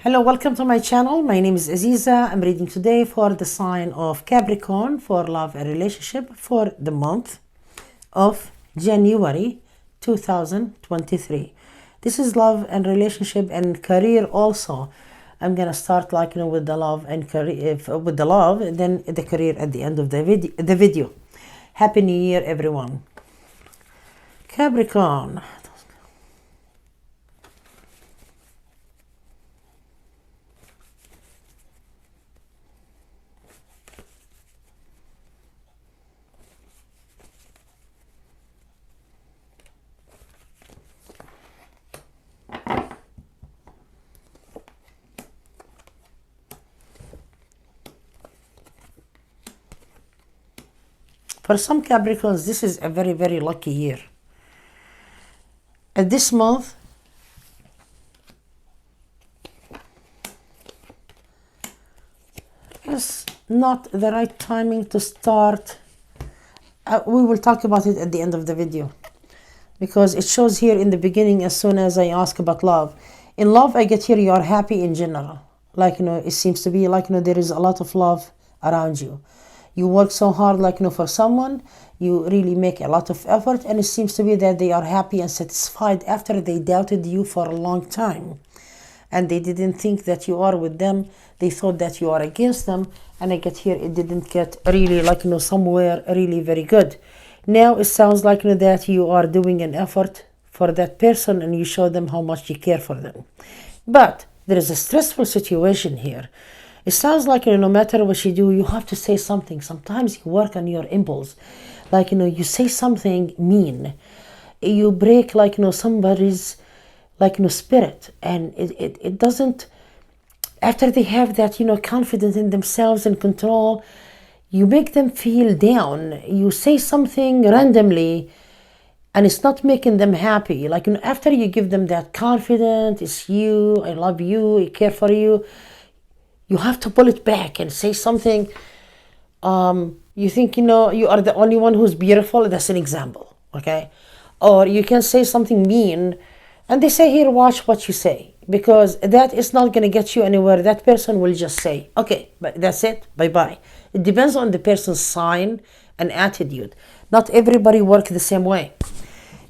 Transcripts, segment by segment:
Hello, welcome to my channel. My name is Aziza. I'm reading today for the sign of Capricorn for love and relationship for the month of January 2023. This is love and relationship and career also. I'm gonna start with the love and career, with the love, and then the career at the end of the video. Happy New Year, everyone. Capricorn. For some Capricorns, this is a very, very lucky year. And this month, is not the right timing to start. We will talk about it at the end of the video, because it shows here in the beginning as soon as I ask about love. In love, I get here you are happy in general. It seems to be there is a lot of love around you. You work so hard for someone, you really make a lot of effort, and it seems to be that they are happy and satisfied after they doubted you for a long time. And they didn't think that you are with them. They thought that you are against them. And I get here, it didn't get really somewhere really very good. Now it sounds that you are doing an effort for that person and you show them how much you care for them. But there is a stressful situation here. It sounds no matter what you do, you have to say something. Sometimes you work on your impulse. You say something mean. You break somebody's spirit, and it doesn't, after they have that confidence in themselves and control, you make them feel down. You say something randomly and it's not making them happy. After you give them that confidence, it's you, I love you, I care for you, you have to pull it back and say something. You think you are the only one who's beautiful. That's an example, okay? Or you can say something mean, and they say, here, watch what you say, because that is not going to get you anywhere. That person will just say, okay, but that's it, bye-bye. It depends on the person's sign and attitude. Not everybody works the same way.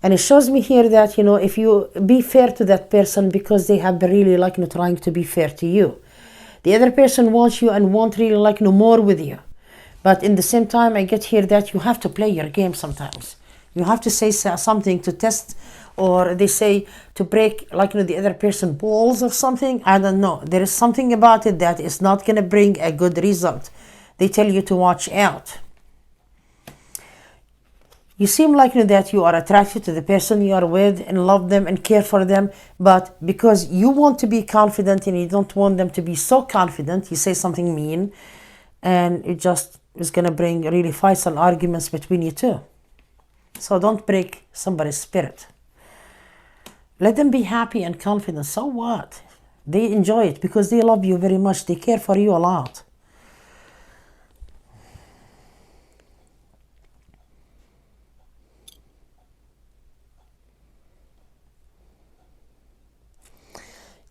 And it shows me here that, if you be fair to that person, because they have been really trying to be fair to you. The other person wants you and want really more with you. But in the same time, I get here that you have to play your game sometimes. You have to say something to test, or they say to break the other person's balls or something. I don't know. There is something about it that is not going to bring a good result. They tell you to watch out. You seem that you are attracted to the person you are with and love them and care for them, but because you want to be confident and you don't want them to be so confident, you say something mean, and it just is going to bring really fights and arguments between you two. So don't break somebody's spirit. Let them be happy and confident. So what? They enjoy it because they love you very much. They care for you a lot.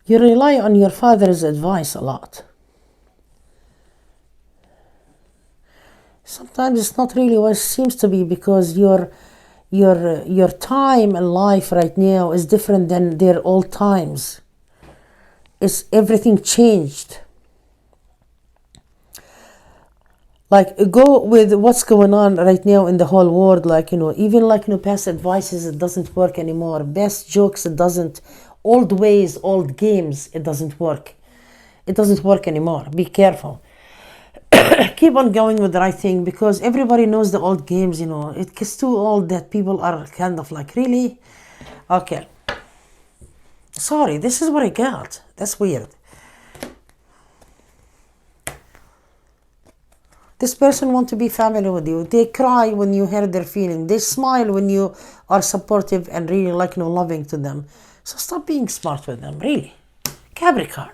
You rely on your father's advice a lot. Sometimes it's not really what it seems to be, because your time and life right now is different than their old times. It's everything changed. Go with what's going on right now in the whole world. Even past advices, it doesn't work anymore. Best jokes, it doesn't. Old ways, old games, it doesn't work. It doesn't work anymore. Be careful. Keep on going with the right thing, because everybody knows the old games. It gets too old that people are kind of really? Okay. Sorry, this is what I got. That's weird. This person wants to be family with you. They cry when you hear their feeling. They smile when you are supportive and really loving to them. So stop being smart with them, really. Capricorn.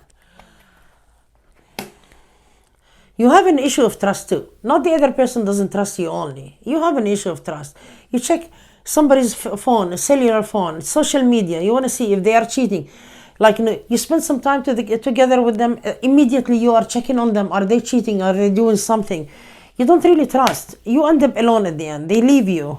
You have an issue of trust too. Not the other person doesn't trust you only. You have an issue of trust. You check somebody's phone, cellular phone, social media. You want to see if they are cheating. Like, you spend some time together with them, immediately you are checking on them. Are they cheating? Are they doing something? You don't really trust. You end up alone at the end. They leave you.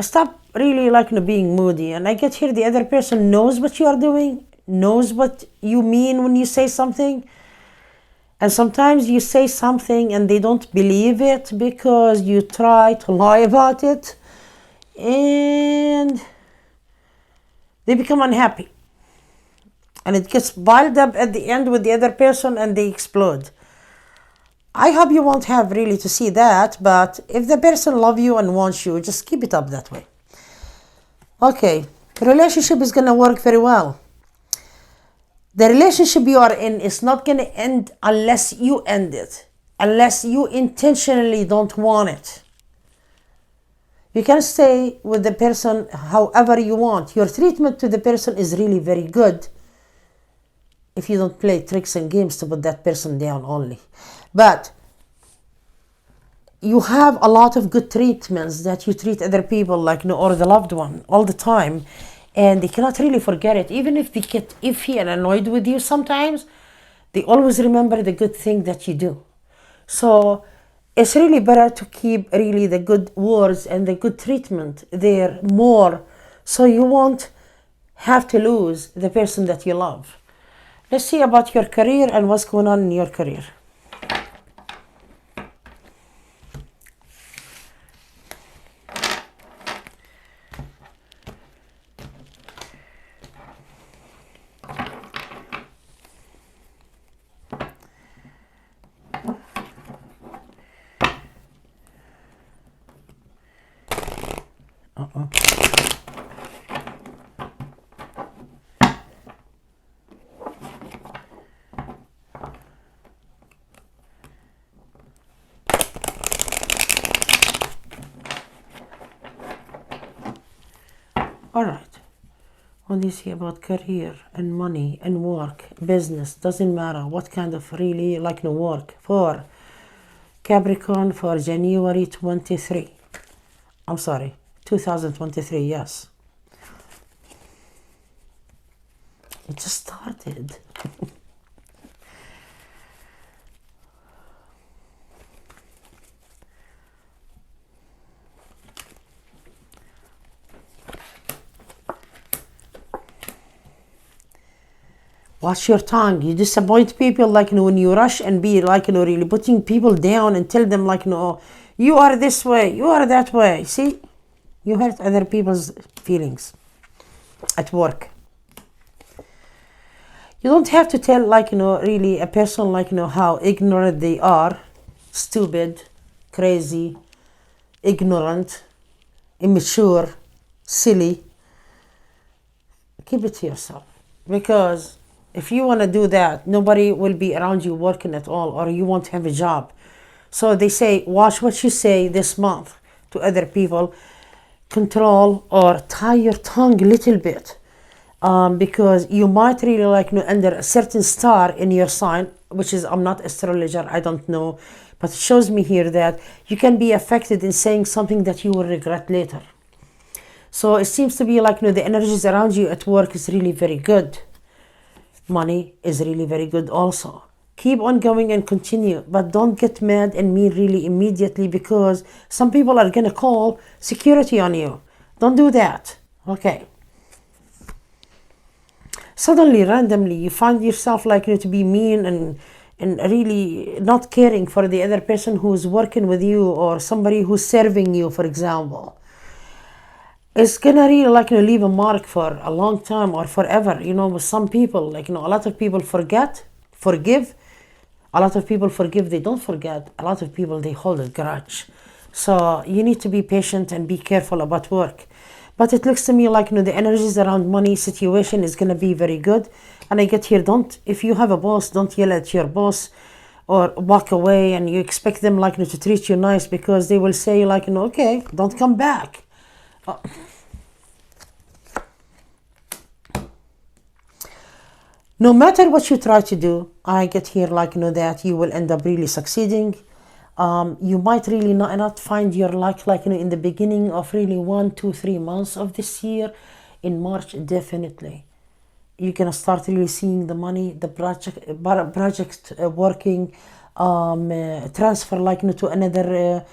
Stop really like being moody. And I get here, the other person knows what you are doing, knows what you mean when you say something. And sometimes you say something and they don't believe it because you try to lie about it, and they become unhappy. And it gets piled up at the end with the other person and they explode. I hope you won't have really to see that, but if the person loves you and wants you, just keep it up that way. Okay, the relationship is going to work very well. The relationship you are in is not going to end unless you end it, unless you intentionally don't want it. You can stay with the person however you want. Your treatment to the person is really very good if you don't play tricks and games to put that person down only. But you have a lot of good treatments that you treat other people like, or the loved one all the time. And they cannot really forget it. Even if they get iffy and annoyed with you sometimes, they always remember the good thing that you do. So it's really better to keep really the good words and the good treatment there more, so you won't have to lose the person that you love. Let's see about your career and what's going on in your career. All right. What do you see about career and money and work, business? Doesn't matter what kind of really work for Capricorn for January 23. I'm sorry, 2023, yes. It just started. Watch your tongue. You disappoint people when you rush and be really putting people down and tell them you are this way, you are that way. See, you hurt other people's feelings at work. You don't have to tell really a person how ignorant they are, stupid, crazy, ignorant, immature, silly. Keep it to yourself, because if you want to do that, nobody will be around you working at all, or you won't have a job. So they say, watch what you say this month to other people. Control or tie your tongue a little bit, because you might really under a certain star in your sign, which is, I'm not astrologer, I don't know, but it shows me here that you can be affected in saying something that you will regret later. So it seems to be the energies around you at work is really very good. Money is really very good also. Keep on going and continue, but don't get mad and mean really immediately, because some people are going to call security on you. Don't do that. Okay. Suddenly, randomly, you find yourself to be mean and really not caring for the other person who's working with you, or somebody who's serving you, for example. It's gonna really leave a mark for a long time or forever. With some people, a lot of people forgive. A lot of people forgive, they don't forget. A lot of people, they hold a grudge. So you need to be patient and be careful about work. But it looks to me the energies around money situation is gonna be very good. And I get here, if you have a boss, don't yell at your boss or walk away and you expect them to treat you nice, because they will say okay, don't come back. No matter what you try to do, I get here that you will end up really succeeding. You might really not find your luck in the beginning of really 1, 2, 3 months of this year. in March, definitely you're gonna start really seeing the money, the project working, transfer like to another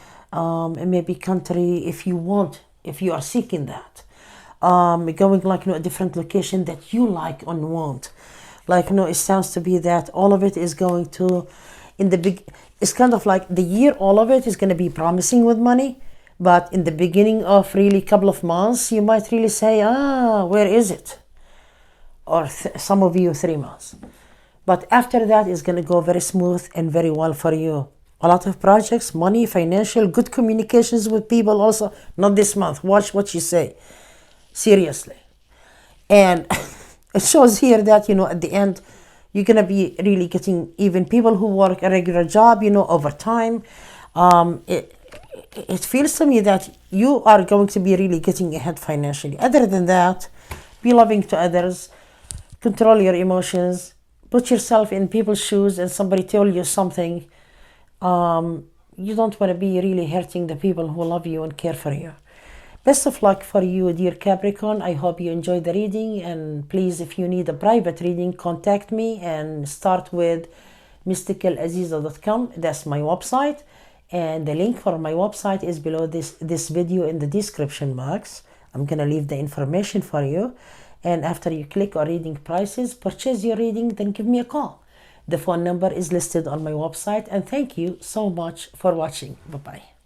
maybe country if you want, if you are seeking that. Going like a different location that you like and want. Like it sounds to be that all of it is going to, in the big, it's kind of like the year, all of it is going to be promising with money, but in the beginning of really couple of months, you might really say, where is it? Or some of you 3 months. But after that, it's going to go very smooth and very well for you. A lot of projects, money, financial, good communications with people also. Not this month. Watch what you say. Seriously. And it shows here that, at the end, you're going to be really getting even people who work a regular job, over time. It feels to me that you are going to be really getting ahead financially. Other than that, be loving to others. Control your emotions. Put yourself in people's shoes and somebody tell you something. You don't want to be really hurting the people who love you and care for you. Best of luck for you, dear Capricorn. I hope you enjoyed the reading. And please, if you need a private reading, contact me and start with mysticalaziza.com. That's my website. And the link for my website is below this video in the description box. I'm going to leave the information for you. And after you click on reading prices, purchase your reading, then give me a call. The phone number is listed on my website. And thank you so much for watching. Bye-bye.